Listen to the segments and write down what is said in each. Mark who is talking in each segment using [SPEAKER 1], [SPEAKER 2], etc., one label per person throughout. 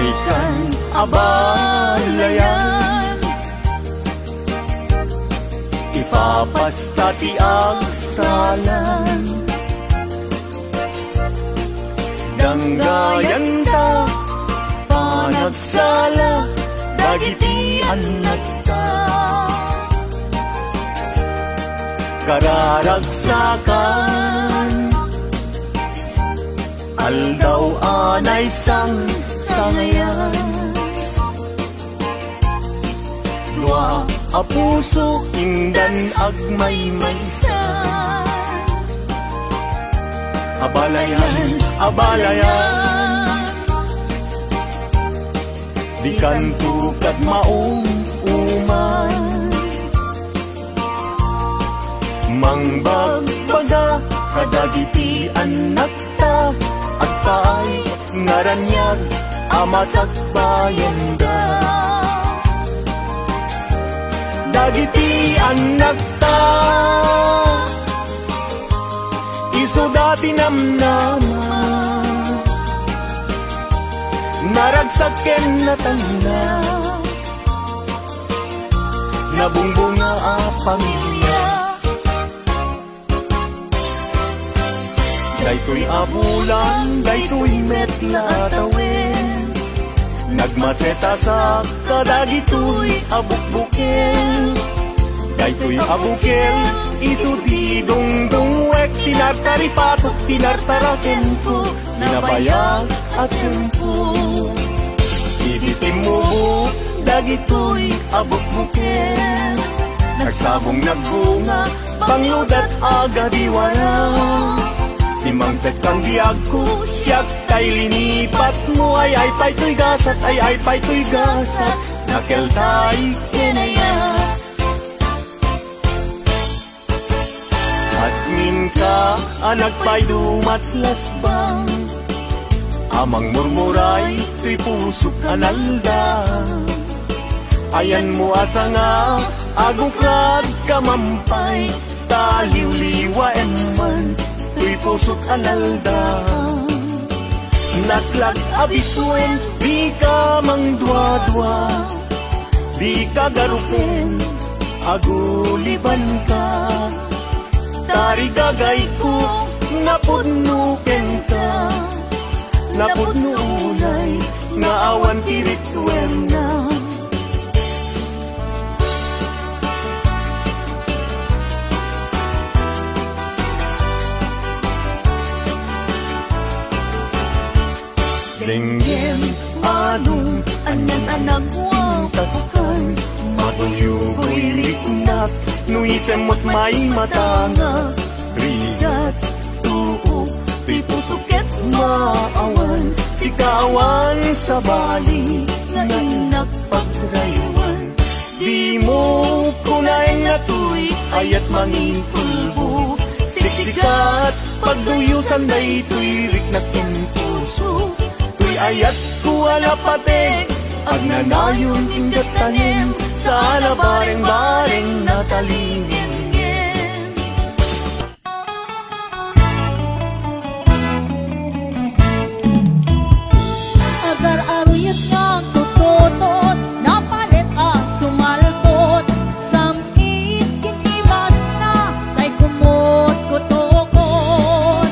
[SPEAKER 1] Day kan abalayan, ipapastati ang salan. Danggayan ta panagsala, dagiti anak ta. Kararagsakan aldaw anay sang sangayan. Dua a puso indan agmay-maysa, abalayan, abalayan. Di kan tukad maong uman, mangbagbaga kadagiti anak ta, agtaay ngaranyag amasag bayanda. Dagiti anak ta iso dati namnama, naragsaken na tanda, nabungbunga a pamilya. Daytoy abulan, daytoy metla tawin, nagmaseta sa kadagitoy abukbukel. Daytoy abukel, isu di dungdungwek, tinartaripatok, tinartaraken ko, ninabayag at tempo. Iditim mo dagitoy abukbukel, nagsabong nagbunga, pangludat aga diwara. Si Mang Ted kang diag ko, siyak kay linipat mo, ay pa'y to'y gasat, ay pa'y to'y gasat, nakel tay kinaya. Asmin ka, anak pa'y dumatlas bang, amang murmuray, to'y pusok analda. Ayan mo asa nga, agukrad kamampay, taliw-liwa eman, to'y pusok analda. Naslag abisuen, di ka mangdwa-dwa, di ka garupen, aguliban ka. Tarigagay ko, napudnuken ka, napudnunay, nga awan tiritwen na. Lenggem, anong, anan-anak wataskan, matuyugoy riknak, nuisem mo't may matanga. Rigat, tuo, pipusuket maawan, sikawan sa bali, nga inak pagrayuan. Di mo kunay nga tuy, ayat mangipulbo, siksikat, pagduyusan day tuy riknak in puso. Ayat ko alapate, agnanayon ingat tanim, sa alabareng-bareng natalingin.
[SPEAKER 2] Agar aruyat nga tututot, napalit ang sumalbot, samit kinibas na, tay kumot kutokot.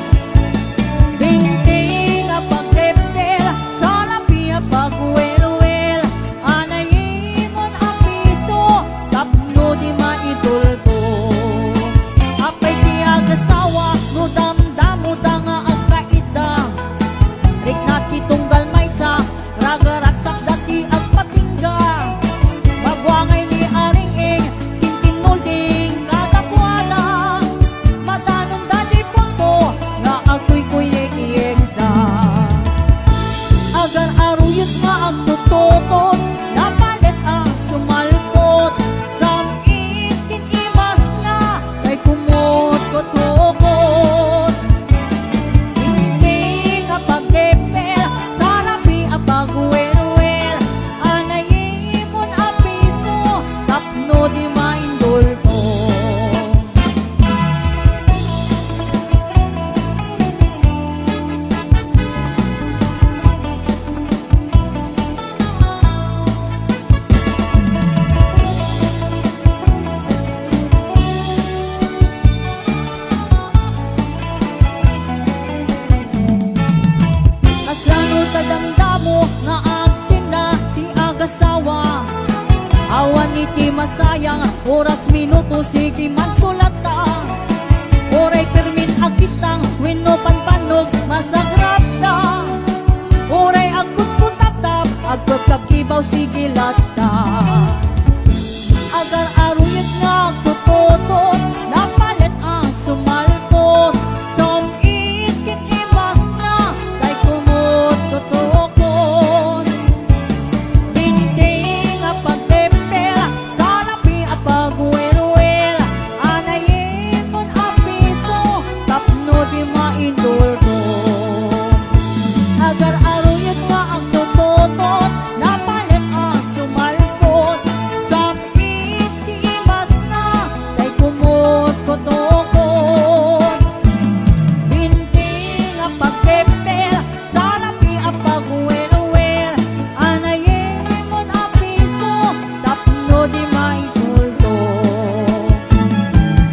[SPEAKER 2] Bingting ang pagtepel, sa lapia pagwelwel, anayimon ang piso, tapno di maitulpo. sige man sulata. Oray permin agitang wenno panpanog masagrap ta. Oray agkut kutap-tap agkut kakibaw sige lata. Agar aruyat nga agtututot napalit ang sumalpot. Samit kin ibas na kay kumot tutukot. Hindi nga pagtempel sa lapi at pagwelwel. Anayin mon apiso tapno di maindulto. Agar aruyat nga agtututot napalit ang sumalpot. Samit kin ibas na kay kumot tutukot. Hindi nga pagtempel sa lapi at pagwelwel. Anayin mon apiso tapno di maindulto.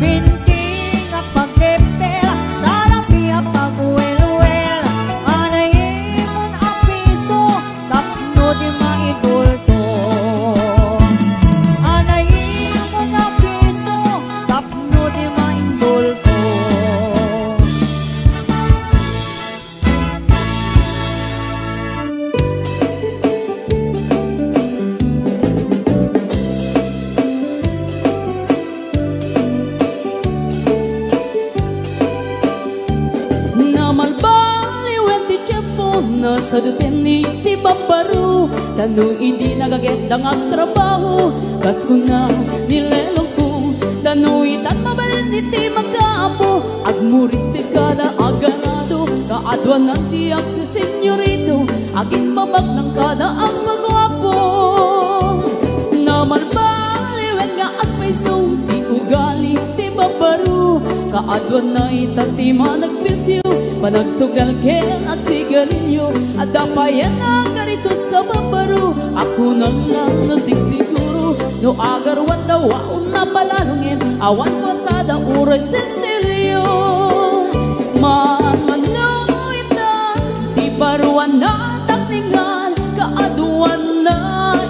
[SPEAKER 2] Hindi nga pagtempel sa lapi at pagwelwel. Anayin mon apiso tapno di maindulto. Anayin mon apiso tapno di maindulto.
[SPEAKER 3] Namalbaliwen ti tiyempo nasa duteni ti babaru. Tanong hindi nagagandang ang trabaho kas ko na nilelong ko. Tanong itat mabalin iti magkaapo. Agmuris ti kada agarado. Kaadwan ng tiyak si senyorito. Aging babag ng kada ang magwapo. Namalbaliwen nga agpaiso ti ugali ti babaru. Kaadwan na itati managpisyo. Panagsugal ken at sigarilyo. At dapayan na ganito sa babaru. Ako na lang nasigsiguro. No agarwan daw aon na palalungin. Awan kwartada uray sensilyo. Manmanoitan di baruan na takningan. Kaaduan na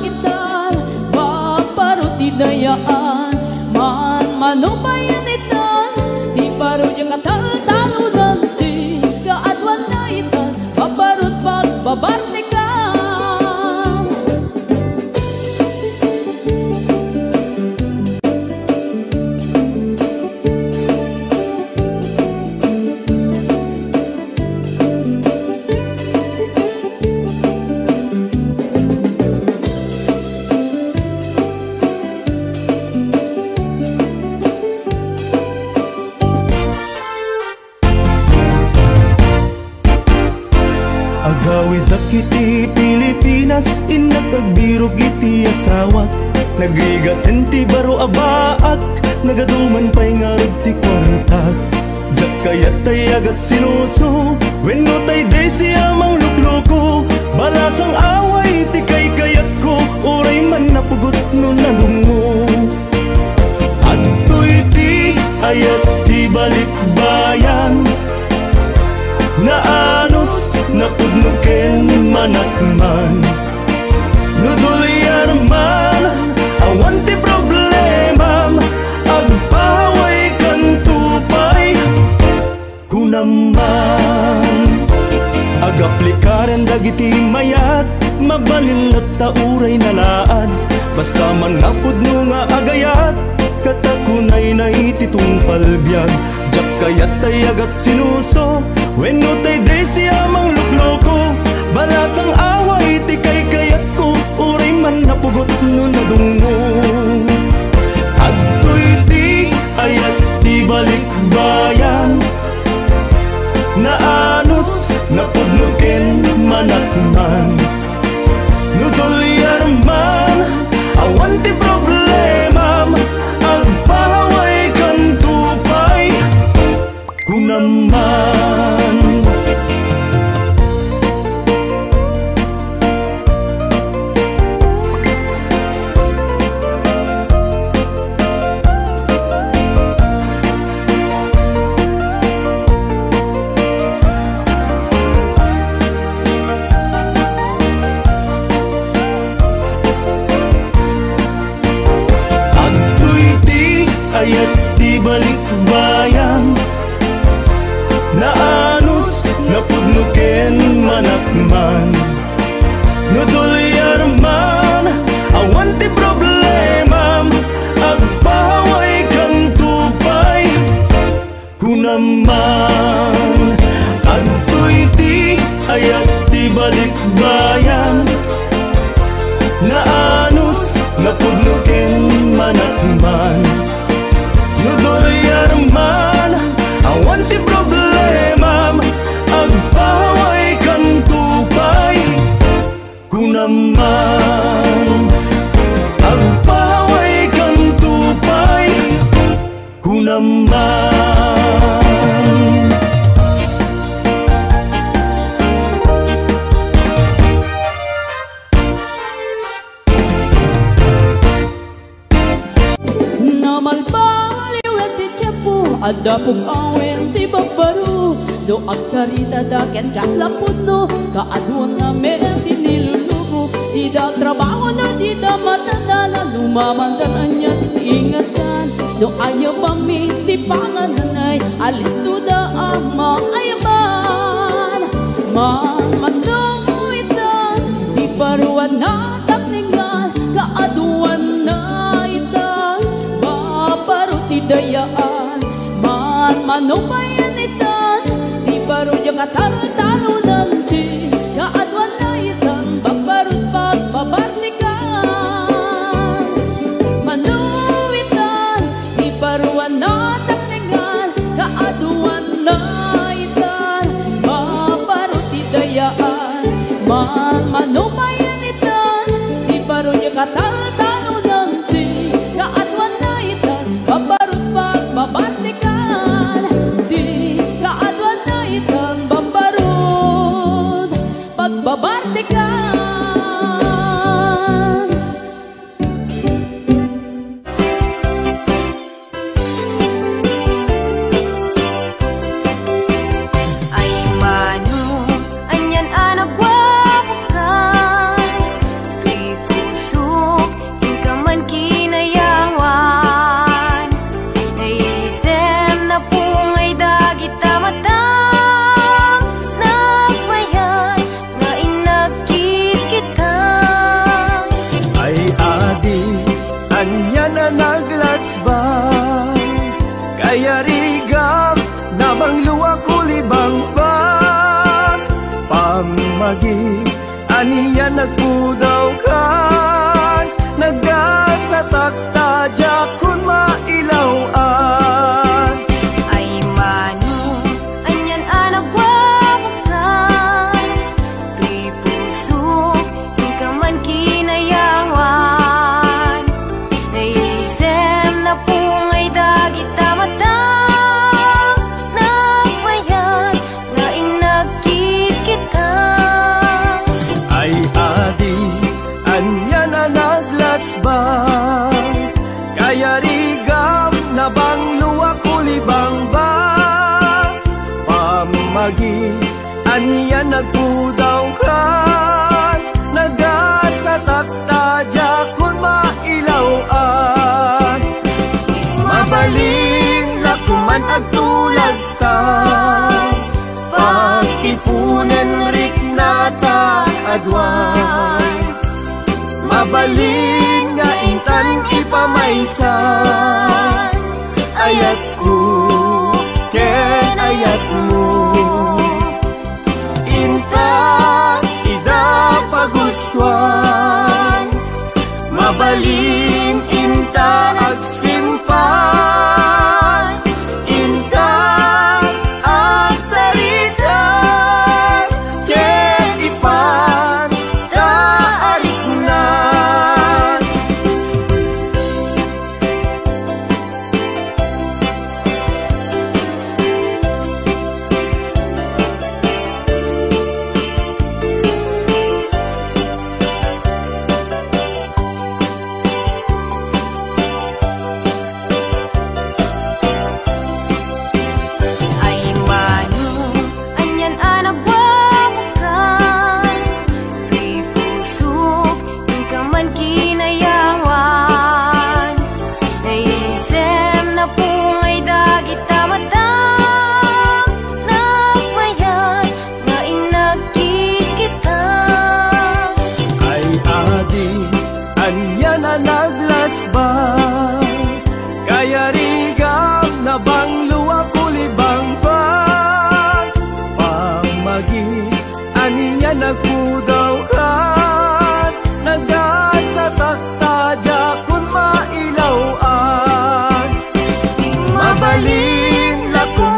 [SPEAKER 3] itan babaru ti dayaan. Manmanubayan itan di baru yung atal-talo nanti. Kaadwan na itan babarut pagbabarte ka.
[SPEAKER 1] Agawid akiti Pilipinas inagagbirog iti asawat. Nagrigaten ti baro abaak. Nagaduman pa'y ngarag ti kwarta. Jak kayat tay agat sinuso. Wenno tay day siya mang lukloko. Balasang away ti kay kayat ko. Uray man napugot no nadungo. Adto'y ti ayat ti balikbayan. Naanos napudnuken manakman. Nudulyar man awan ti problemam. Agpaway kan tupay kunaman. Agaplikaren dagiti mayat. Mabalinlat ta uray nalaad. Basta man napudno nga agayat. Katakunay na ititong palbyag. Jak kayat tay agat sinuso. Wenno tay day siya mang lukloko. Balasang away ti kay kayat ko. Uray man napugot no nadungo. Adto'y ti ayat ti balikbayan. Naanos napudnuken manakman. Nudulyar man awan ti problemam. Agpaway kan tupay kunaman. balikbayan. Naanos napudnuken manakman, nudulyar man awan ti problema, agpahaway kang tupay kunaman. Adtoy ti ayat ti balikbayan, naanos napudnuken manakman, nudulyar man awan ti problema, agpahaway kang tupay kunaman. Agpahaway kang tupay kunaman.
[SPEAKER 3] Namalbaliw at ti tiyapo, adapong awen ti bagbaro. Do agsarita daket kaslapod no, kaadwan na meron ti nilulubo. Di da trabaho na di da matandala, lumamandaran niya ingatan. Do ayaw bang ti pangananay, alis to da ama ayaban. Manong itan, di paruan na takningan, kaadwan na itan, babaru ti dayaan. Manong bayan itan, di baru niya katalo-talo nanti, kaadwan na itan, babarut pagbabartikan. Manong itan, di paruan na takningan, kaadwan na itan, babarut ti dayaan. Manong bayan itan, di baru niya katalo-talo nanti, kaadwan na itan, babarut pagbabartikan. Di kaadwan na itan, babarut pagbabartikan.
[SPEAKER 4] Ay mano, anyan anagwabukan, kay puso, ka man kinayawan. Naisem na pungay dagit tamatang, nagmayan, nga inagkit kita.
[SPEAKER 1] Ay adi, anya na naglasbang, kaya rigam namang luwa kulibang pa. Pamagi, aniya nagpudaw ka, nagasatakta jakun mailawan.
[SPEAKER 4] Ay mano, anyan anagwabukan, kay puso, ka man kinayawan. Naisem na pungay dagit tamatang, nagmayan, nga inagkit kita.
[SPEAKER 1] Ay adi, anya na naglasbang, kaya rigam na bang luwa kulibang ba. Pamagi, anya nagpudaw ka, nagasatakta jakun mailawan. Mabalin na kuman agtulag ta, pagtipunan rik nata adwan. Mabalin nga intan ipamaysan, ayat ko ken ayat mo. Inta ida pagustuhan, mabalin inta agsimpan. Inta agsarita, ken ipan taariknan.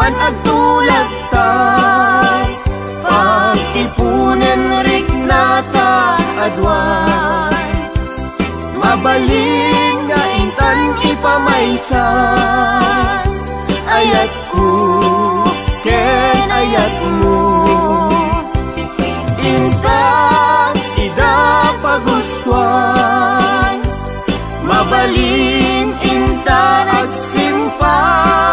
[SPEAKER 4] man agtulag ta, pagtipunan rik nata adwan. Mabalin nga intan ipamaysan, ayat ko ken ayat mo. Intan ida pagustuhan, mabalin intan at simpan.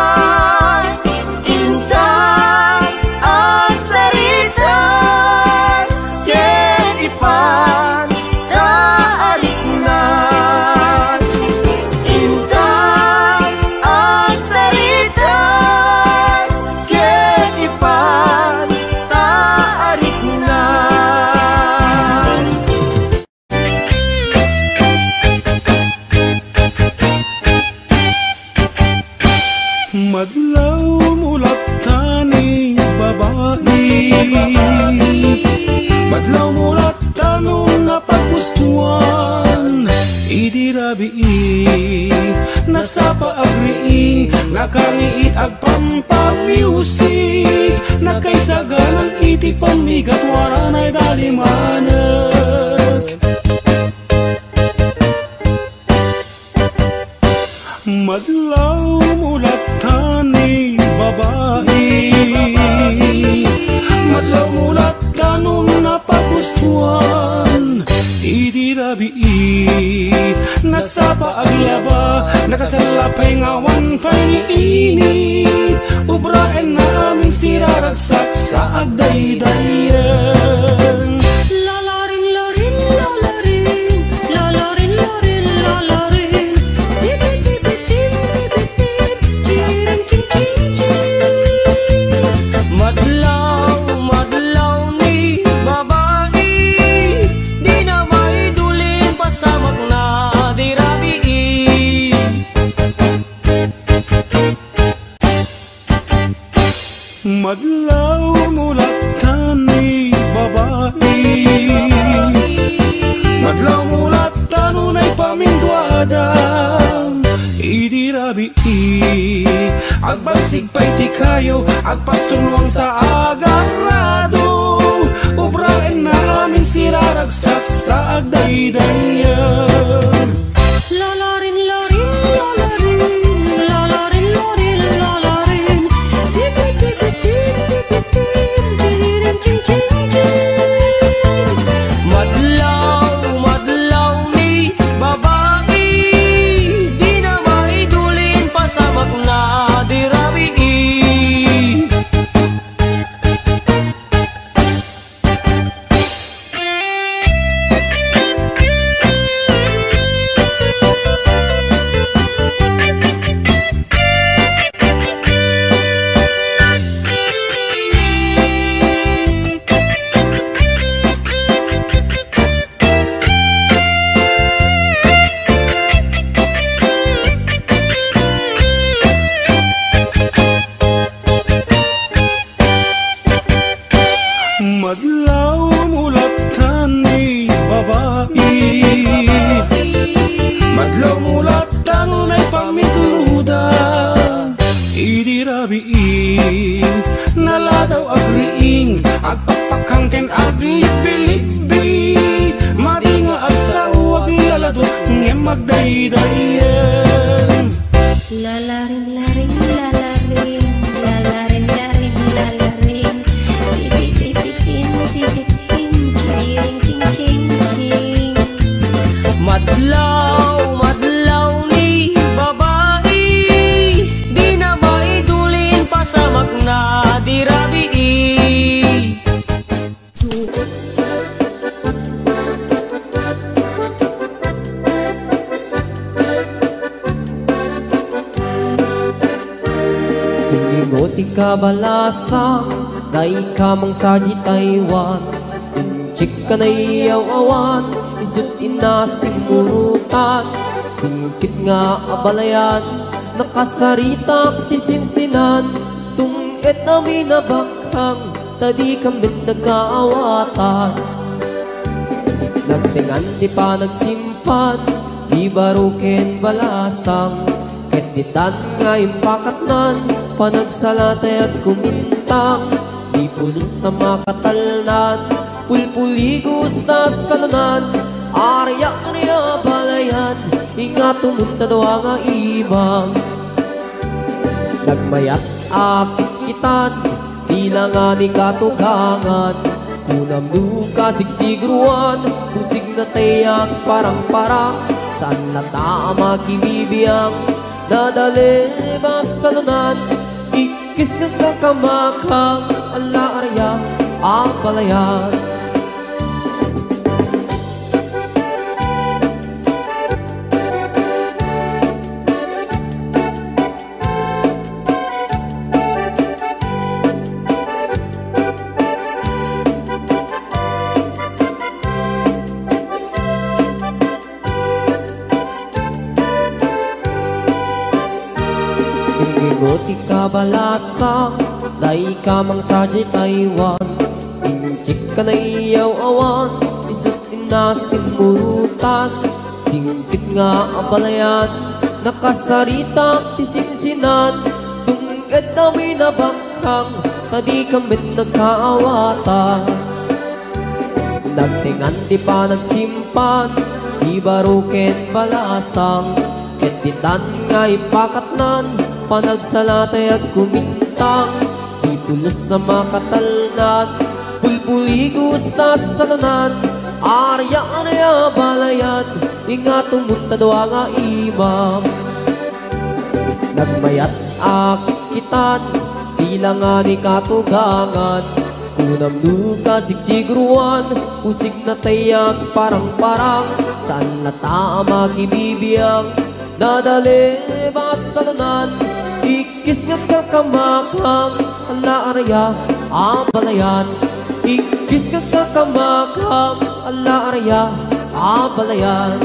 [SPEAKER 4] Intan at saritan, ken ipan taarik na. Intan at saritan, ken ipan taarik na.
[SPEAKER 1] Madlaw mulat tani babae, madlaw mulat tanong napagustuhan. Idirabi nasa paagriing, nakariit ag pampamusic, nakaisagalan iti pamigat waranay dalimanag. Madlaw mulat tani babae, madlaw mulat tanong napagustuhan. Idirabi nasa paaglaba, nakasalapay ngawan paniini, ubraen na aming siraragsak sa agdaydayan.
[SPEAKER 3] Lalarin, larin, lalarin, lalarin, larin, lalarin. Tibit-tibit-tim, tibit-tib, chiring, ching, ching, ching.
[SPEAKER 5] Madlaw, madlaw ni babae, di na maidulin pasamak na dirabi.
[SPEAKER 1] Madlaw mulat tani babae, madlaw mulat tanunay pamindwada. Idirabi agbalsig pa'y ti kayo, agpastulwang sa agarado, ubraen na aming siraragsak sa agdaydayan.
[SPEAKER 3] Lalarin, larin, lalarin, lalarin, larin, lalarin. Tibit-tibit-tim, tibit-tib, chiring, ching, ching, ching.
[SPEAKER 5] Madlaw, madlaw ni babae, di na maidulin pasamak na dirabi.
[SPEAKER 1] Madlaw mulat tani babae, madlaw mulat tanunay pamitluda. Idirabi naladaw agriing, agpapakangken aglibi-libi, maringa agsaw aglaladot ngem magdaydayan.
[SPEAKER 4] Lalarin, larin, lalarin, lalarin, larin, lalarin. Tibit-tibitin, tibitin, chiring, ching, ching, ching.
[SPEAKER 5] Madlaw, madlaw ni babae, di na maidulin pasamak na dirabi. Ingoti ka balasang, day ka mang saji Taiwan. Inchik ka na iyaw awan, isut inasimurutan. Singkit nga abalayan, nakasaritak tisinsinan. Tungit namin nabakhang, tadi kami nagkaawatan. Nagtingan di pa nagsimpan, di barukin balasang. Ketitan nga impakatnan, panagsalatay at kumintang, di pulos sa makatalnan, pulpuligos na salunan, arya-arya balayan, inga tumunta daw nga ibang. Nagmayat akit kitan, di lang nga ni katugangan, kunam duka sigsigruan, kusig na tayak parang-parang, saan na tama kimibiyang, dadali basta lunan, ikis ng kakamakang, ala arya ang balayan. Goti kabalasang, dai kamang saji Taiwan, inchik ka na iyaw awan, isut inasim murutan, singkit nga ang balayan, nakasarita tisinsinan, tungkad namin na bangkang, tadi kamit nagkaawatan. Nagtingan di pa nagsimpan, di baruken balasang, ketitan nga ipakatnan, panagsalatay at kumintang, di pulos sa makatalnan, pulpuligos na salunan, arya-arya balayan, inga tumunta daw nga imam. Nagmayat akit kitan, di lang nga ni katugangan, kunam duka sigsigruan, pusig na tayak parang-parang, saan na tama kibibiyang, dadali basalunan, ikis nga kakamakang, ala arya ang balayan, ikis nga kakamakang, ala arya ang balayan.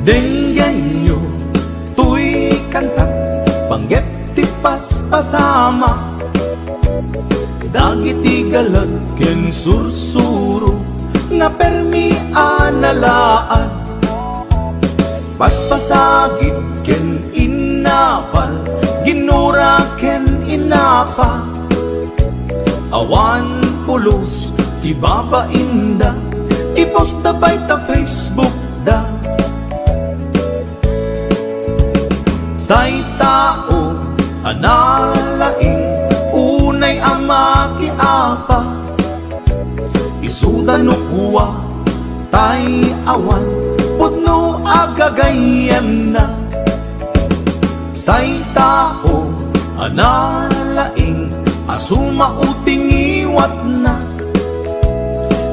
[SPEAKER 1] Denggan nyo, tuy kantak, panggep ti paspasama, dagiti galag ken sursuro, nga permi analaan, paspasagit ken inapal, ginura ken inapa, awan pulos ti babainda, ipost da bay ta Facebook da. Tay tao analaing, unay ama kiapa, isuda no kuwa, tay awan, putno agagayem na. Tay tao analaing, asuma uting iwat na,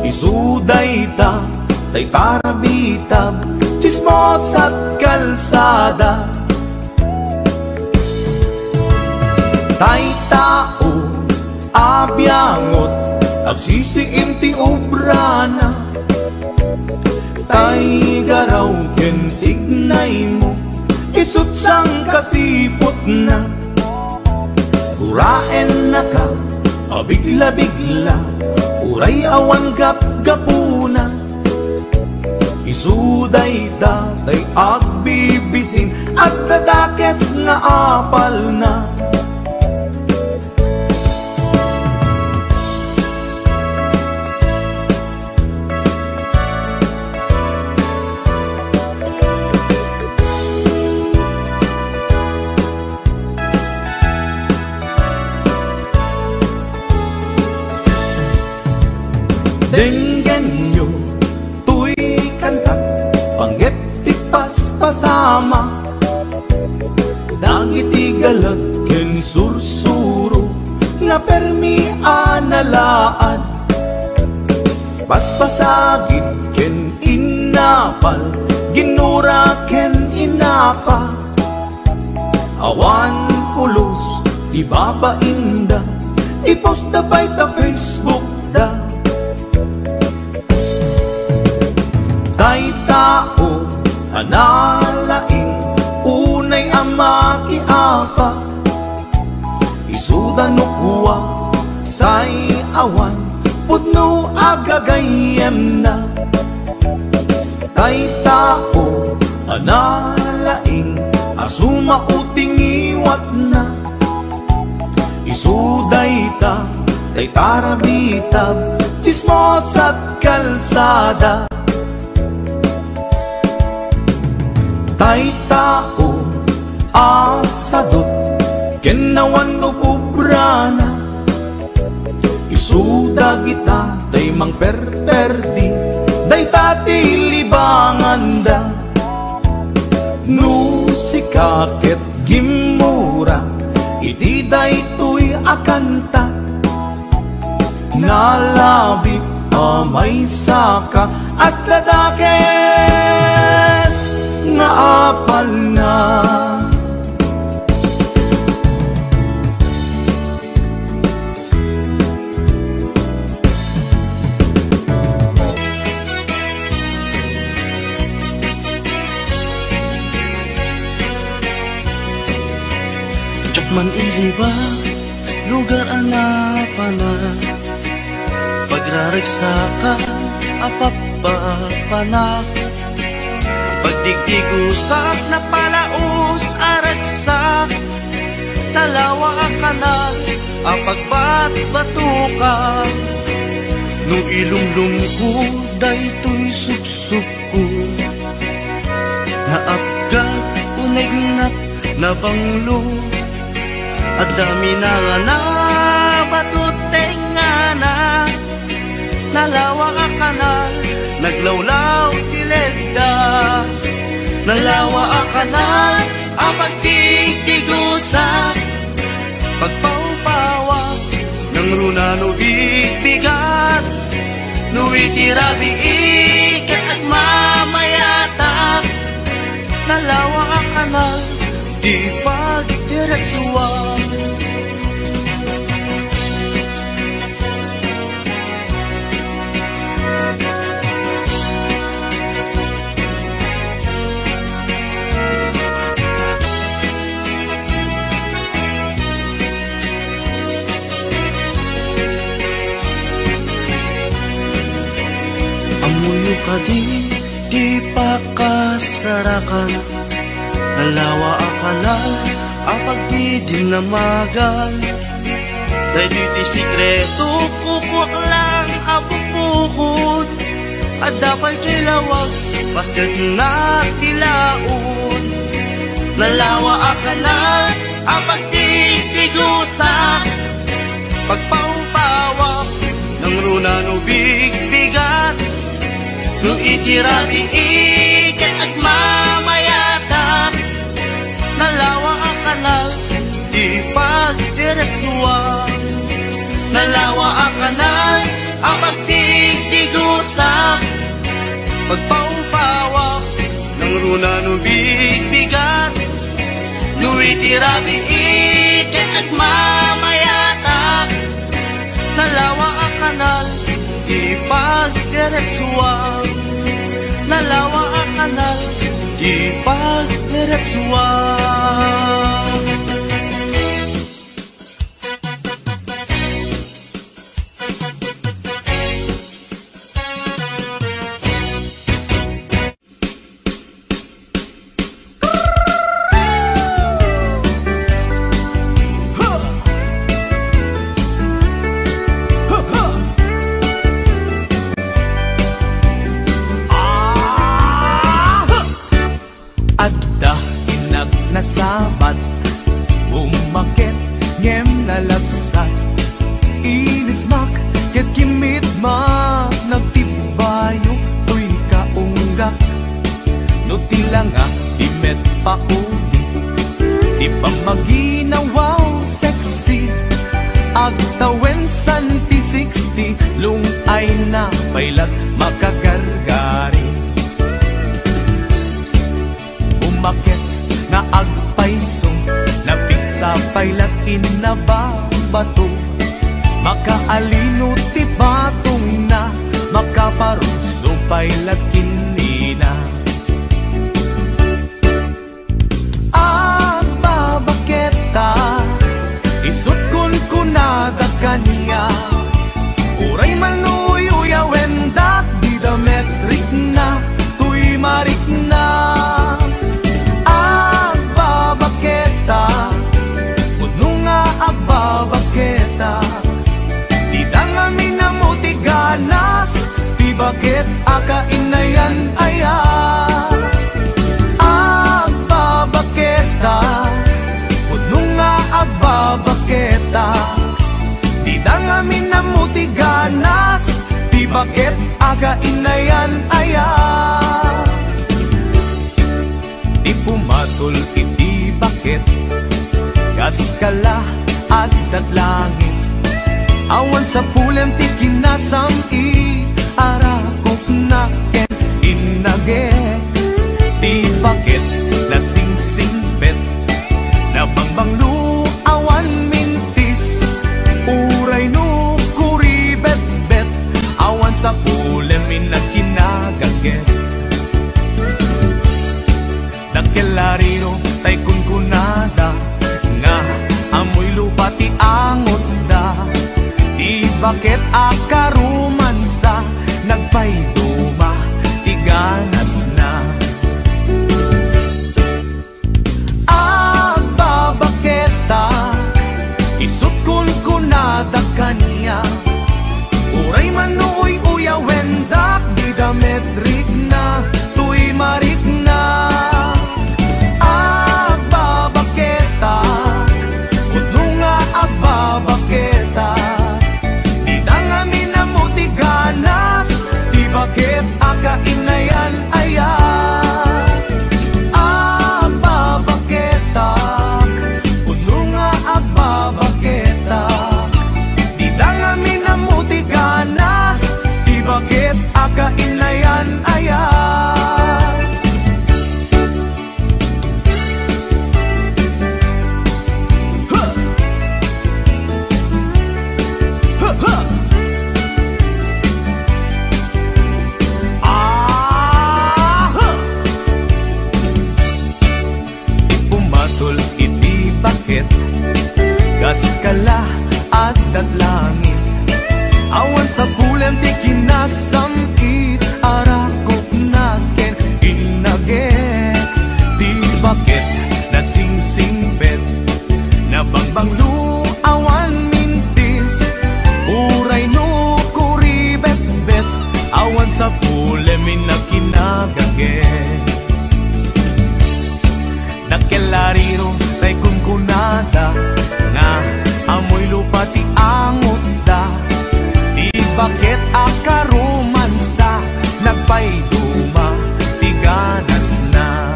[SPEAKER 1] isuday ta, tay parabitab, chismos at kalsada. Tay tao abyangot, agsisiim ti obrana, tay garaw ken tignay mo, isut sang kasipot na, guraen na ka, abigla-bigla, uray awan gap-gapuna, isuday datay agbibisin, at dadakets nga apal na. Denggan nyo, tuy kantak, panggep ti paspasama, dagiti galag ken sursuro, nga permi analaan, paspasagit ken inapal, ginura ken inapa, awan pulos ti babainda, i-post na by ta Facebook da. Tay tao analain unay ang makiapa, isuda no kuwa tay awan pudno agagayem na. Tay tao analain asuma uting iwat na, isuday ta tay tarabitab chismos at kalsada. Tay tao asadot kenawan no pubrana, isuda kita tay mang perperdi day tati libangan da. No sikaket gimura iti day tuy akanta, nalabit amay saka at ladakes nga apal na.
[SPEAKER 6] Man iliba, lugar anapana, pagraragsa ka, apapapana, pagdigdigusak na palaos aragsak, talawa ka na, apagbat-bato ka, no ilumlum ko, daytoy suksuk ko, naapgat, unegnak, nabanglo, at dami na nga na batuteng nga na, nalawa ka kanal, naglawlaw tilegda, nalawa ka kanal, ang pagtigtigusa, pagpaupawa, ng runa no bigbigat, no itirabi ikat at mamayata, nalawa ka kanal, di pagdiretsuwa. Amuyo ka di pakasarakan, nalawa akanal, ang pagdidinamagan, dahil dito'y sikreto, kukwak lang abupukod, at dapat kilawag, basta't natilaon, nalawa akanal, ang pagdidigusa, pagpaupawak, ng runa no bigbigat, no itirabi ikat at mamayata, nalawa ang kanal, di pagdiretsuwa, nalawa ang kanal, ang pagtigtigusa, pagpaupawak, ng runa no bigbigat, no itirabi ikat at mamayata, nalawa ang kanal, di pagdiretsuwa, nalawa ang kanal, di pagdiretsuwa.
[SPEAKER 1] Nasabat, umakit, ngem nalapsat, inismak, ket kimitmak, nagtibayo, tuy kaunggak, no tilanga, imet pauli, di pa maginawaw, sexy, agtawen santi 60, lungay na pailat, makagargari, umakit, na agpaiso, napig sa pailat inababato, makaalino ti batong na, makaparusupay lakin nina. Babaketa, isut kun kunada kanya, uray manuy uyawendak, didametrik na, tuy marik na. Babaketa, puno nga babaketa, di dangami na mutiganas, di bakit akainayan aya. Babaketa, puno nga babaketa, di dangami na mutiganas, di bakit akainayan aya. Di pumatol iti bakit, gas kala at tatlangin, awan sa pulem ti kinasam i arakok na ken inage. Di bakit na sing-singbet, na bangbanglu awan mintis, uray no kuribet-bet, awan sa pulem inakinagaget. Nakelarino tay kunkunada, nga amoy lupa ti angot da, di bakit akarumansa, nagpayduma ti ganas na. Babaketa, isut kun kunada kanya, uray manuy uyawendak, di dametrik na, tuy marik na. Babaketa, puno nga babaketa, di dangami na mutiganas, di bakit akainayan aya. Babaketa, puno nga babaketa, di dangami na mutiganas, di bakit akainayan aya. Ipumatol iti bakit, gas kala at datlangin, awan sa pulem ti kinasamkit, arakok na ken inagek. Di bakit na sing-singbet, na bangbanglu awan mintis, uray no kuribet-bet, awan sa pulem inakinagagek. Nakelarino tay kunkunada, nga amoy lupa ti angot da, di bakit akarumansa, nagpayduma ti ganas na.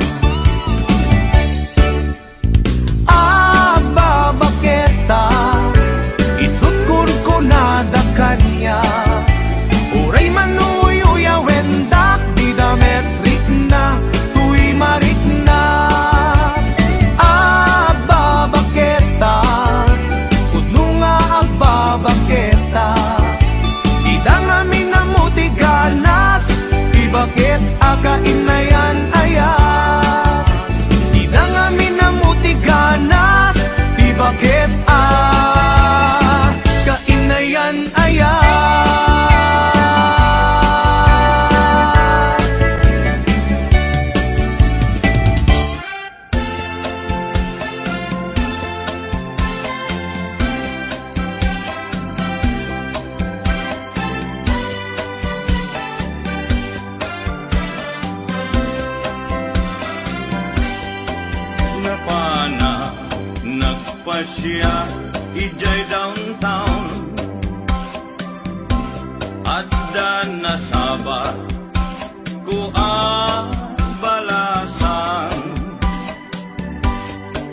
[SPEAKER 1] Babaketa, isut kun kunada kanya, uray manuy uyawendak, di dametrik na, tuy marik na. Babaketa, puno nga babaketa, di dangami na mutiganas, di bakit akainayan aya. Di dangami na mutiganas, di bakit akainayan aya. Nagpasya ijay downtown, at da nasabat ko balasan,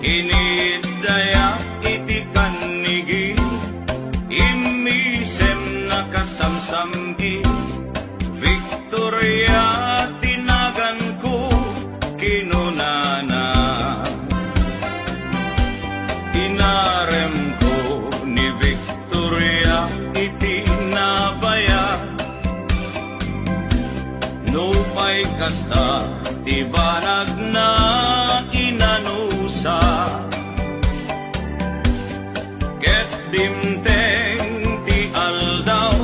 [SPEAKER 1] kinidaya iti kanigi, imisem nakasamsamgi, Victoria tinagan ko kinunana. Inarem ko ni Victoria, Nupay kasta ti banag na inanusa, ket dimteng ti aldaw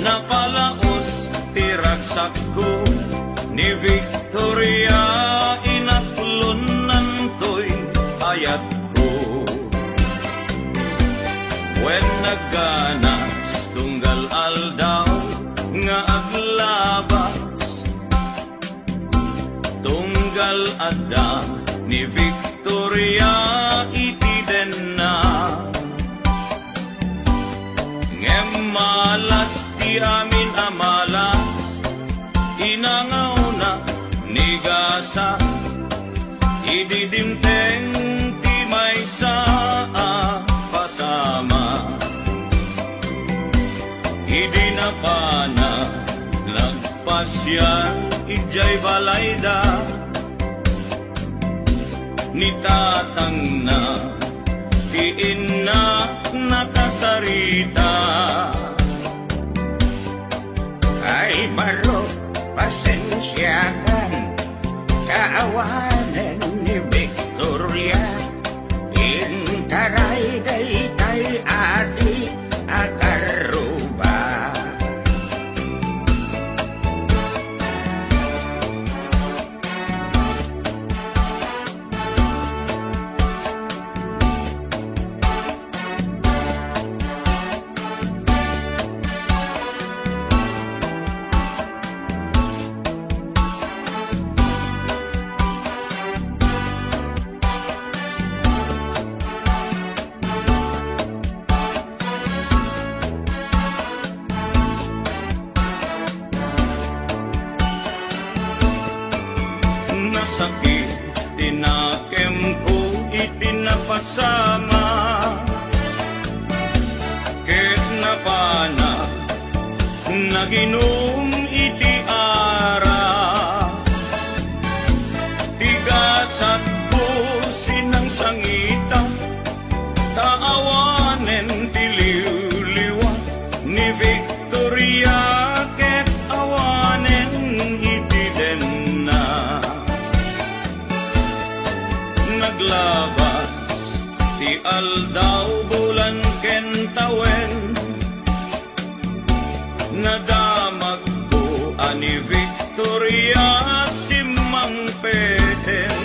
[SPEAKER 1] napalaos ti ragsak ko ni Victoria, inaklunan to'y ayat ko. When nagganas tunggal aldaw nga aglabas, tunggal adda ni Victoria iti den na. Ngem malas ti amin amalas, inangaw na ni gasa, ididimteng ti may saa pasama. Idi na pa na lagpas yan, ijay balayda, ni tatang na tiin na nakasarita. Ay baro, pasensyakan, kaawanan ni Victoria, intaray day kay ati at aruba. Sakit tinakem ko itinapasama, ket napana naginom iti ara, tigasat ko sinang sangita, taawanen tiliw-liwa ni Victoria, ket awanen iti den na. Naglabas ti aldaw bulan ken tawen, nadamag ko ani Victoria simang peten.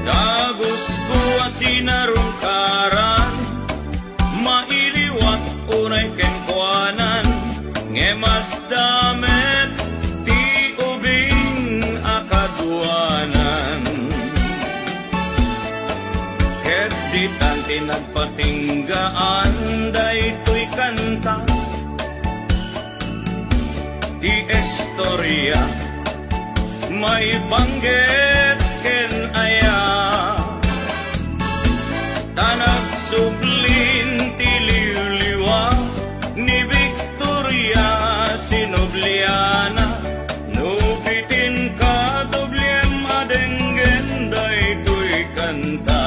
[SPEAKER 1] Dagos ko asinarungkaran, mailiwat unay ken kuanan, ngemat damet ti ubing akaduanan. Ket di tanti nagpatinggaan, daytoy kanta ti istorya, may banggit ken aya, tanag sublin ti liw-liwa ni Victoria Sinobliana, nubitin ka doblem adenggen daytoy kanta.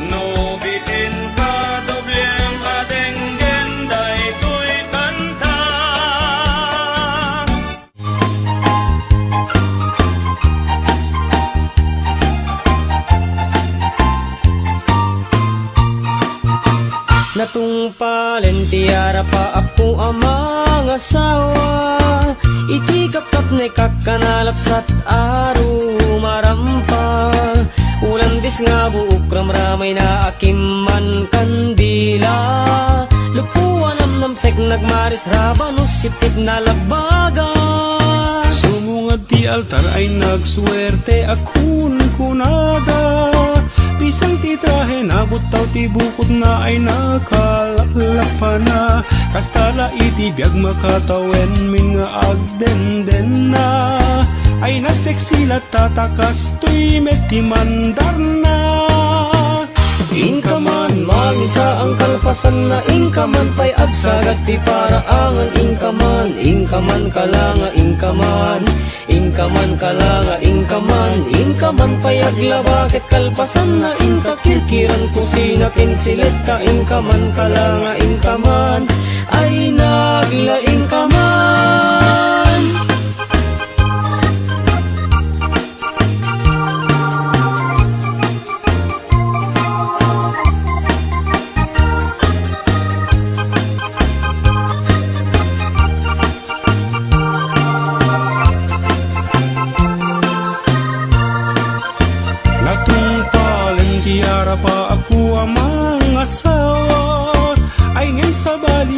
[SPEAKER 1] Nubitin ka doblem adenggen daytoy kanta.
[SPEAKER 5] Natungpalen tiara pa ako amang asawa, iti kapkat na kakanalapsat aro marampa, ulang dis nga buuk ramramay na akiman kandila, lupuan am namsek nagmaris rabanus siptip na lagbaga.
[SPEAKER 1] Sumungad ti altar ay nagswerte akun kunada, pisang ti trahe nabutaw ti bukod na ay nakalakpa na, kastala iti biyag makatawen min nga agdenden na, ay nagseksilat tatakas tuy meti mandar na.
[SPEAKER 5] Inkaman magisa ang kalpasan na inkaman pay agsagat ti paraangan, inkaman inkaman kalanga inkaman inkaman kalanga inkaman pay aglaba ket kalpasan na inkakirkiran kusina ken silet ka inkaman kalanga inkaman ay nagla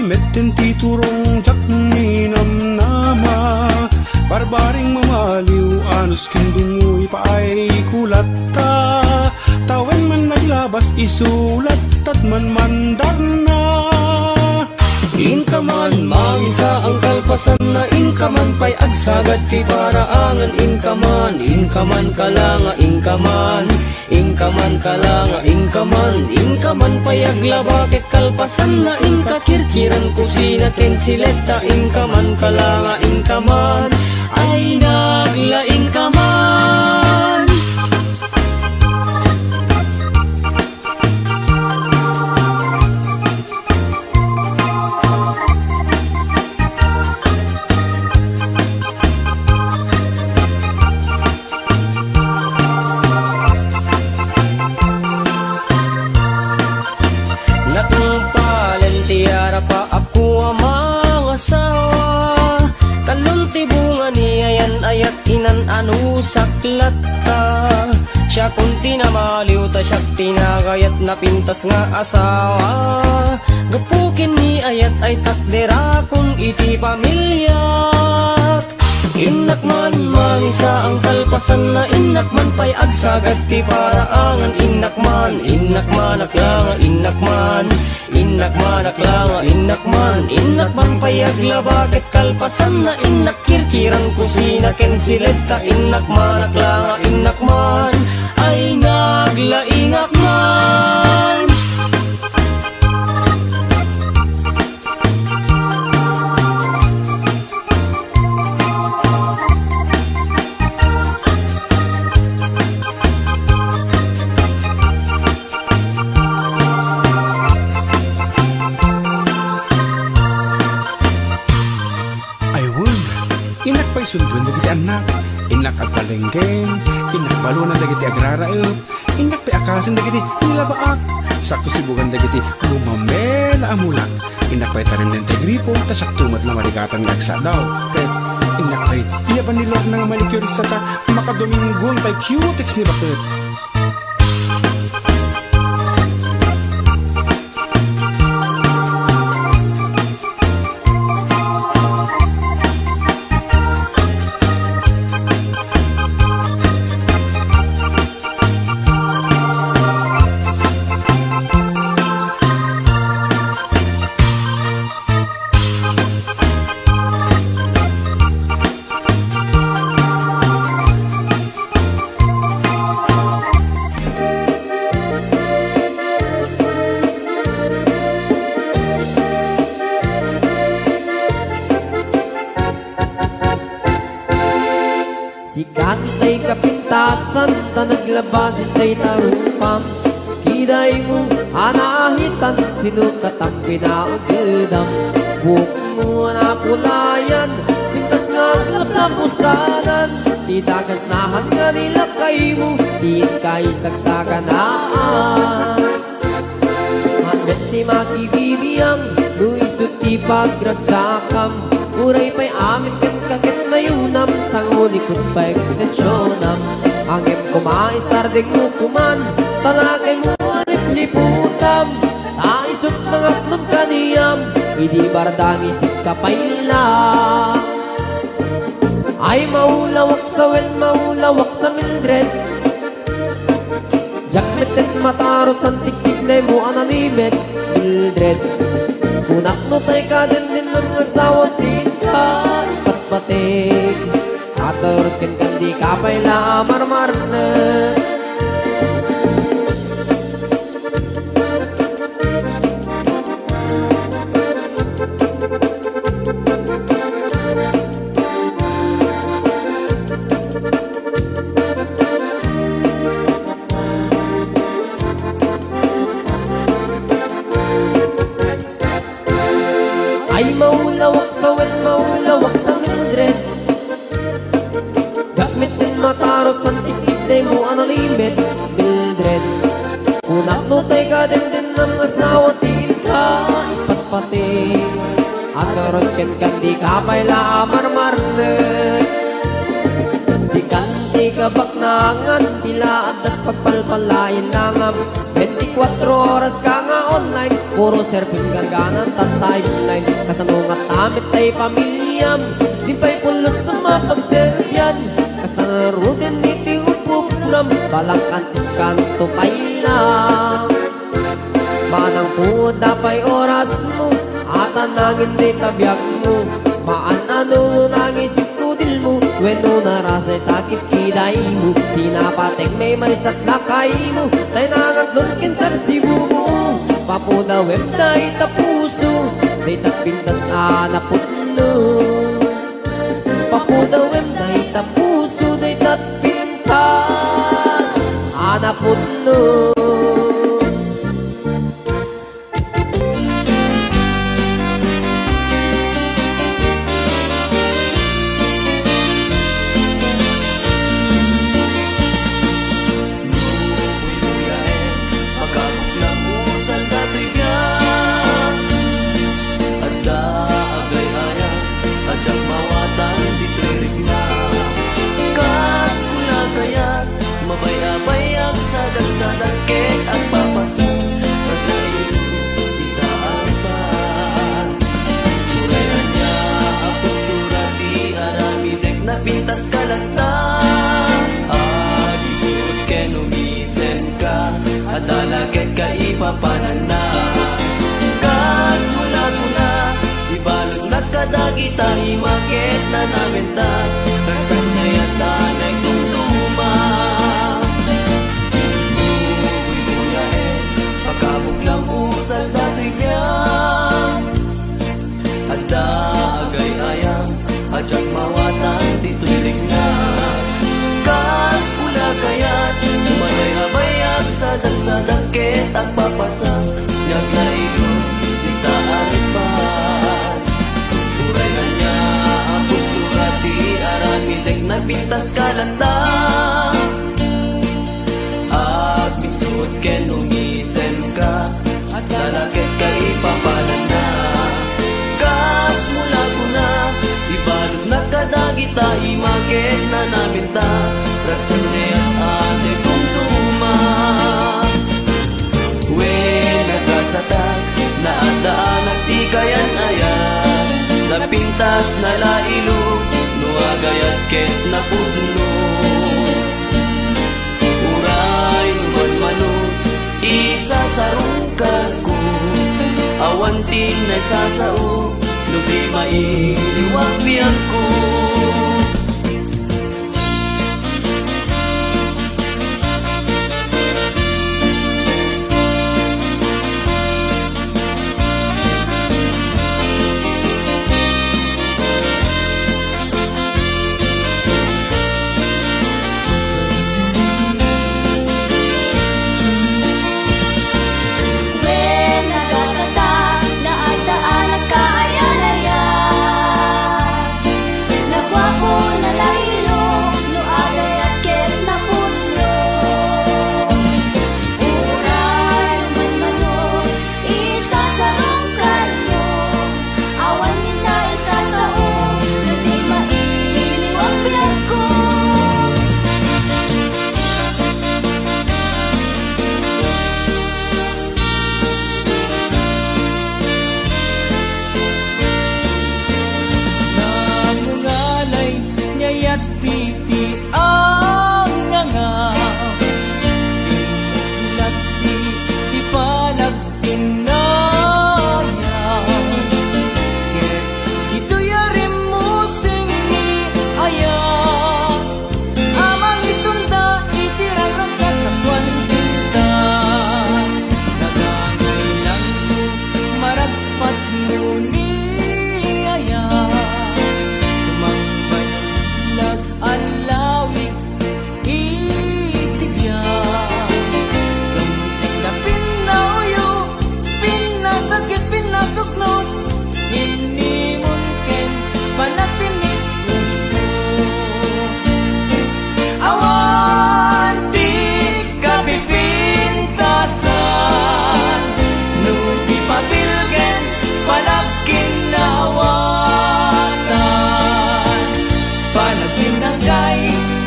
[SPEAKER 1] metten titurong jak minam nama barbaring mamaliw anus kindungoy paay kulatta tawen man naglabas isulat at man mandarna.
[SPEAKER 5] Inkaman, mangisa ang kalpasan na inkaman pay agsagat ti paraangan inkaman, inkaman kalanga inkaman, inkaman kalanga inkaman, inkaman pay aglabakit kalpasan na inkakirkiran kusina ken sileta inkaman kalanga inkaman, ay naglaing kaman. Ayat inan anu saklat ka siya kung tinamaliw ta siya tinagayat na pintas nga asawa gapukin ni ayat ay takdera kung iti pamilya. Inakman mangisa ang kalpasan na inakman pay agsagat ti paraangan inakman, inakman aklanga inakman, inakman aklanga inakman, inakman pay aglabakit kalpasan na inakirkiran kusina ken sileta inakman aklanga inakman, ay naglaingakman.
[SPEAKER 1] Sundun dagiti anak, inak at palengken, inak balunan dagiti agraraep, inak pe akasan dagiti nilabaak, sakto sibugan dagiti lumamela amulak, inak pa'y tarim ng tegripo, tasak tumat na marikatan gagsa daw, ket inak pa'y iya ba nilor ng manicurista ta, makadominggon pa'y cutex ni bakit.
[SPEAKER 7] Sikantay kapintasan ta naglabasin tay tarupam kiday mo anahitan sinukat ang pinaagdam buhok mo na kulayan pintas nga lapusanan di dagas nahan nga nila kay mo di kay sagsaganaan hanggat si makibibiyang luisot ti pagragsakam uray pa'y amin ken kakit na yunam sang ulikot pa ekstensyonam angem kumaisardeg mo kuman talagay mo anip liputam taisot ng aklod kaniyam idi bardang isip kapayla ay maulawak sa wel maulawak sa mindred jakmetet mataros ang tiktik na mo analimet Mildred kunak no tay ka din ng asawa din ka ipatpatig aturot ken kandi kapay la marmar na ay maulawak sa wel maulawak sa Mildred gamit din mataros ang tiktik na mo analimit Mildred kunak no tay ka din ng asawa tiin ka ipatpating aturot ken kandi kapay la marmarne si kandi kabaknangan tila at pagpalpalain nangam 24 oras ka nga online, puro cellphone garganan at timeline. Kasanungat amit ay pamilyam, di pa'y pulos sa mapagseryan. Kasta narudin iti upupram, balang kantis kanto pa'y lang. Manang po dapay oras mo, at anangin di tabyak mo. Maanano nangisip tudil mo, weno narasay takip kiday mo. Pinapateng may marisat lakay mo, tay nangaglon kintan si bumo. Papuda web na itapuso, day tapintas anaputno. Papuda web na itapuso, day tapintas anaputno.
[SPEAKER 1] Sadangkit at papasok pagkain itaan pa. Turayan niya ako turati aramidek na pintas kalata. Isuot kenumisen ka at dalagit ka ipapanan na. Kas mula ko na ibalog na kadagita imakit na namin ta. Rasan na yata nagtutuma. Pagkabuklang usal dati niya ada agay ayang ajak mawatan ditulig na. Kas pula kaya't tumalay habayag sadang-sadangkit ang papasang naglailo nagtaan pa. Turay na niya ang pusturati aramidek na pintas kalanda. At misuot kenumisen ka at lalakit ka ipapalan na. Kas mula ko na ibalog na kadagita imakit na namin ta. Rason niya ate kong tuma. When nagkasatag na adaan at di kayan ayan, napintas na lailo nuagayat ket na pudno. Isasarungkar ko awantin na sasao nubi mailiwag biyag ko.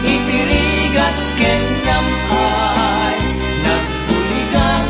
[SPEAKER 1] Itirigat ken nam ay nagbuligan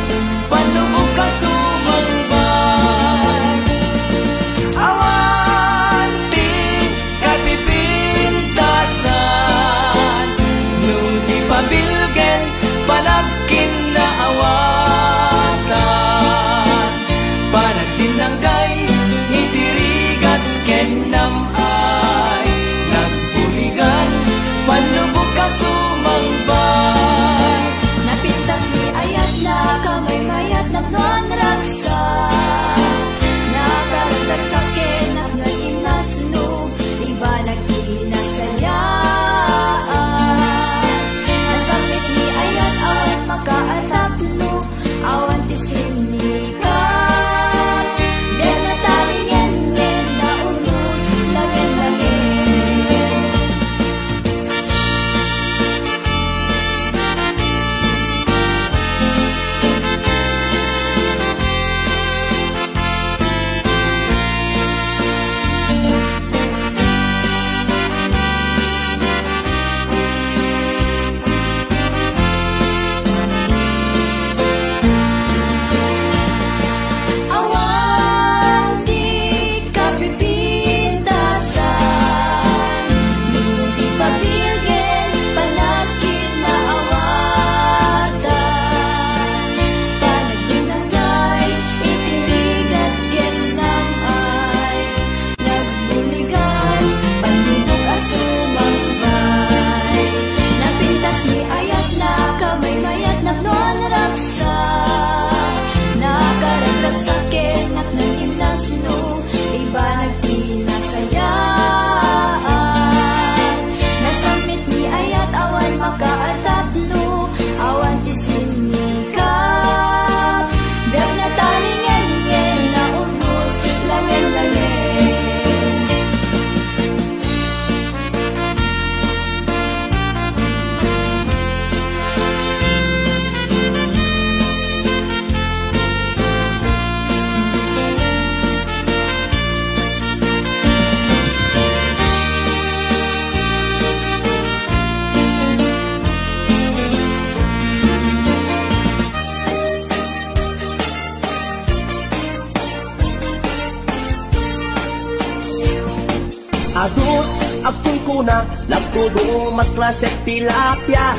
[SPEAKER 1] Adut akong kuna lagtudo matlasek tilapia.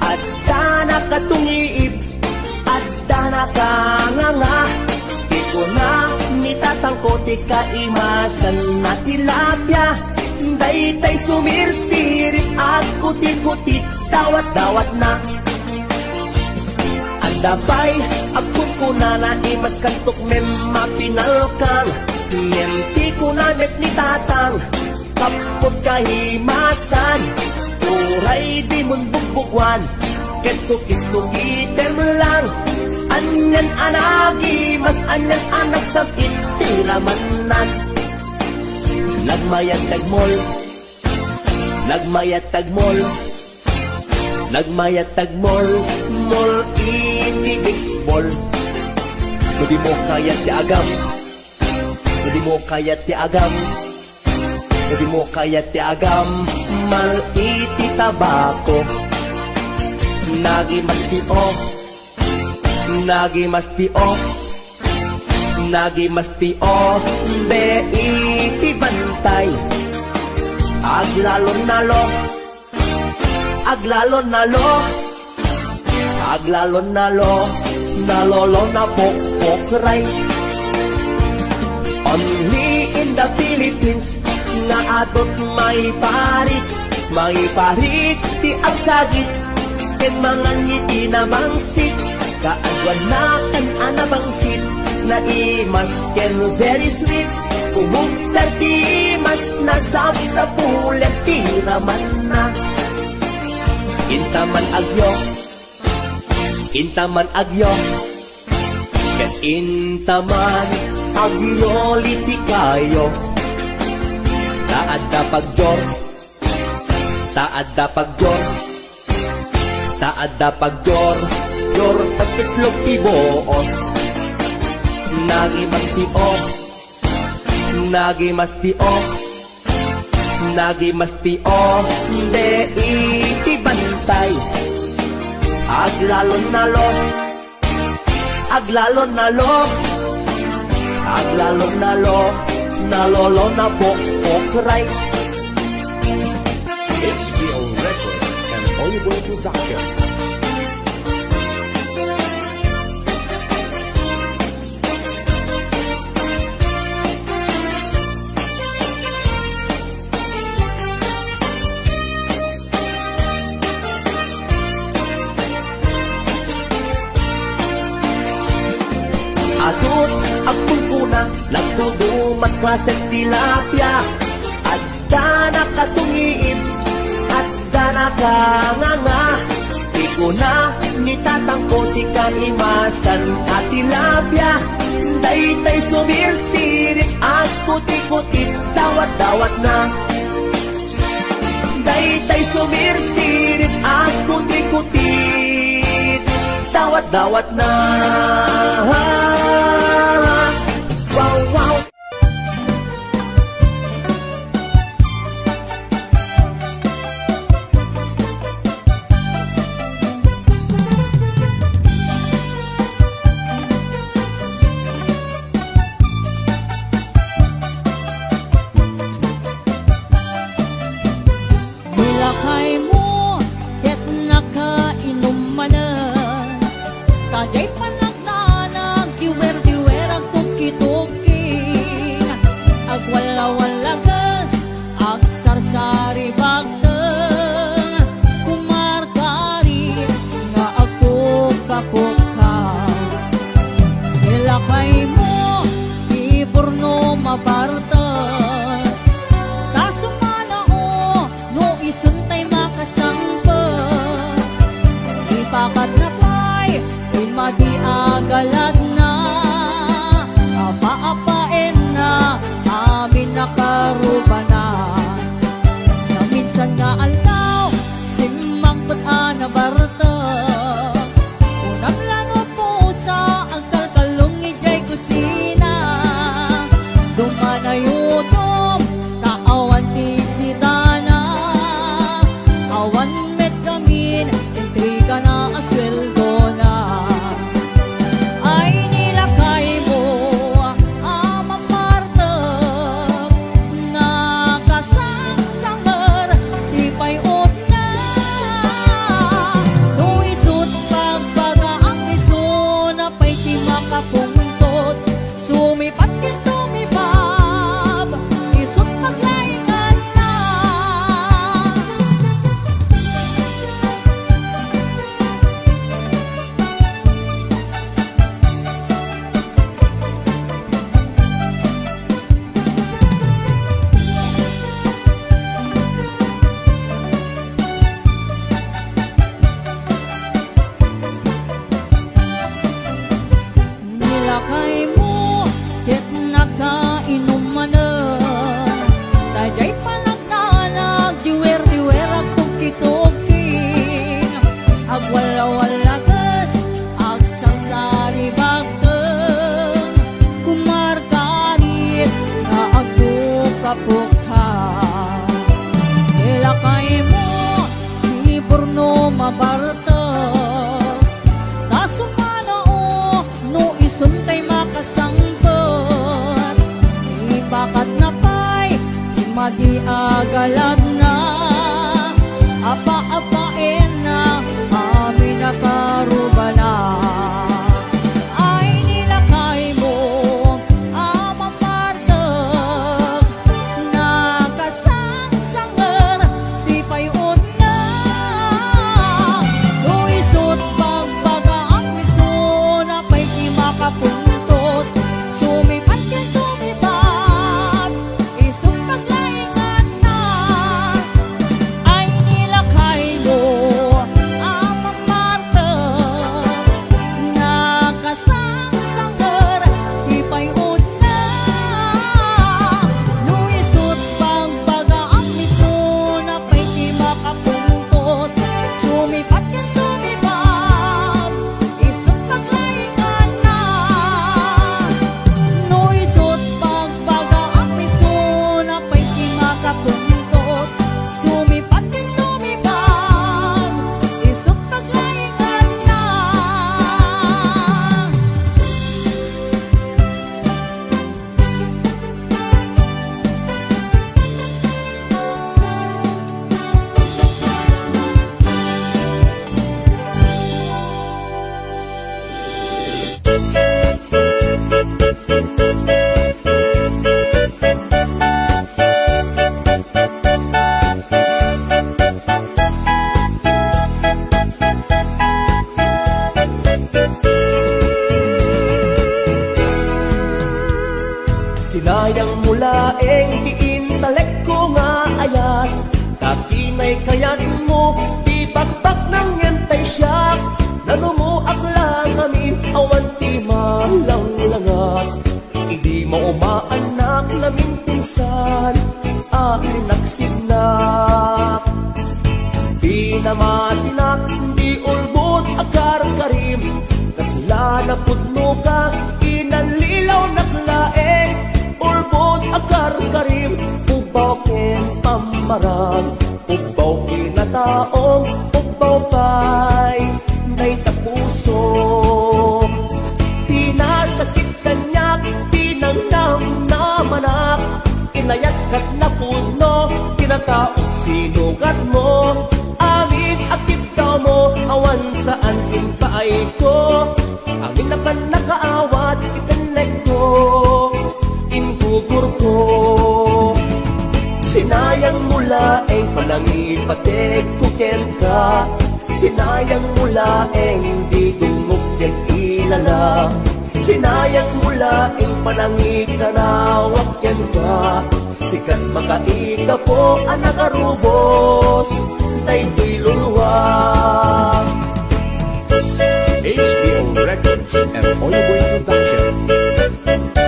[SPEAKER 1] Adda na katungiib, adda na kanganga. Di ko na nitatangko ti kaimasan na tilapia. Daytay sumirsirip ako tikutit dawat-dawat na. Andabay akong kuna na imas kantok mem mapinalkang. Menti ko na met ni tatang kapot kahimasan. Uray di mon bugbugwan kitsukit-sukitem lang. Anyan anagi mas anyan anak sa itiramanan. Nagmayat tagmol, nagmayat tagmol, nagmayat tagmol, mol iti baseball. Hindi mo kayat ti agam, hindi mo kayat ti agam, hindi mo kayat ti agam, mal iti tabako. Nagi mastio, nagi mastio, nagi mastio, be iti bantay. Aglalon nalo, aglalon nalo, aglalon nalo, nalolo na pokpokray. Only in the Philippines nga atot may parit ti agsagit. Ken mga ngiti na bangsit, kaagwan na kan anabangsit. Na imas ken very sweet, kumugtar ti mas nasap sa pulet ti raman na. Intaman agyo, intaman agyo, ken intaman agyo liti kayo. Taad da pagjor, taad da pagjor, taad da pagjor, yor pagtitlog ti boos. Nagi mastio, nagi mastio, nagi mastio, de iti bantay. Aglalon nalo, aglalon nalo, aglalon nalo, nalolo na pokpokray.
[SPEAKER 8] HBO Records and Oliver Production.
[SPEAKER 1] Adut akong kuna nagtudo matlasek tilapia. Adda na katungiib, adda na kanganga. Di ko na nitatangko ti kanimasan at tilapia. Daytay sumirsirit ako tikutit dawat-dawat na. Daytay sumirsirit ako tikutit dawat-dawat na. Wow, wow.
[SPEAKER 2] Milakay mo, ket nakainom manan. Tagay panagdanag, diwer-diwer ang tuki-tuking. Agwala-walagas, agsarsari bagteng. Kumarkari, nga ako kapuka. Milakay mo, di porno mabarta. Isuntay makasangpa, ipakat na pa'y imadi agalad na. Apa-apain na amin nakarubanan, na minsan nga kapukha ilakay mo di burno mabarta kasumanao no isuntay makasangpot ibakat na pa'y madi agalad na apa-apain na amin na karubala ay nilakay mo amang martag na kasang-sangar di payon na luisot pagbagaan miso na pa'y di makapuntot sumipat yan sumipat isong paglaingan na ay nilakay mo amang martag na kasang-sangar di payon na luisot pagbagaan miso na pa'y di makapuntot sumipat yan sumipat isang paglaingan na luisot pagbagaan miso na pa'y di makapuntot sumipat yan sumipat isang paglaingan na
[SPEAKER 9] Sinayang mula diintalek ko nga ayat kakinay kayat mo di bakbak ng yantay siya nanumuak lang amin awan ti malang langat hindi mo umaanak namin pinsan akin nagsignak di namatinak di ulbot agar karim kasla na pudno ka inanlilaw naklaeng ulbot agar karim ubaw ken pamarag ubaw kinataong ubaw pay may tapuso tinasakit kanyak tinangnam na manak inayat kat na puno kinataong sinugat mo amin akit daw mo awan saan inpaay ko amin naman nakaawat itanek ko ingugur ko sinayang mula palangipatek kuken ka sinayang mula hindi gumuk yan ilala sinayang mula panangikanawak yan ka sikat makaika po ang nakarubos tayto'y luluwag
[SPEAKER 8] HBO Records and Oyoboy Production.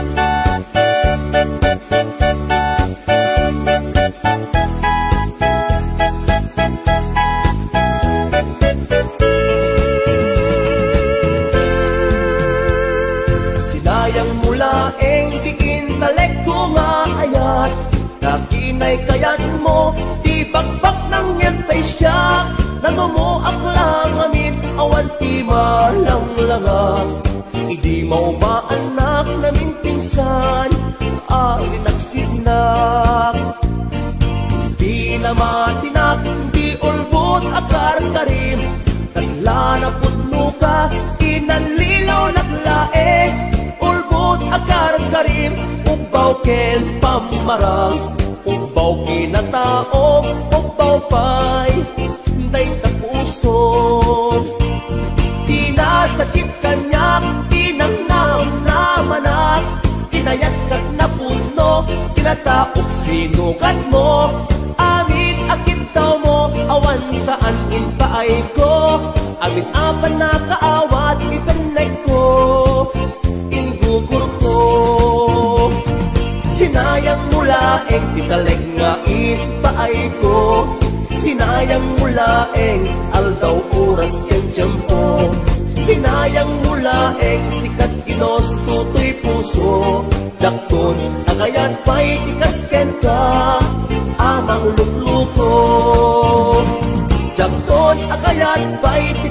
[SPEAKER 9] Sinayang mula diin talek ko nga ayat kakinay kayat mo di bakbak ng yantay siya nanumuak lang amin awan ti malang langat hindi mo maanak namin pinsan amin nagsignak di namatinak di ulbot akar karim kasla na pudno ka inanlilaw naklae ulbot akar karim ubaw ken pamarang ubaw kinataong ubaw pay day tapuso tinasakit kanyak tinangnam na manak inayat kat na puno kinataok sinukat mo amit akit daw mo awan saan inpaay ko amit apan na kaawat ipanek ko ingugur ko sinayang mula titalek nga ipaay ko sinayang mulaeng aldaw oras ken tiyempo sinayang mulaeng sikat ginos tutoy puso dakton agayat pa'y tikas ken ka bayad pa'y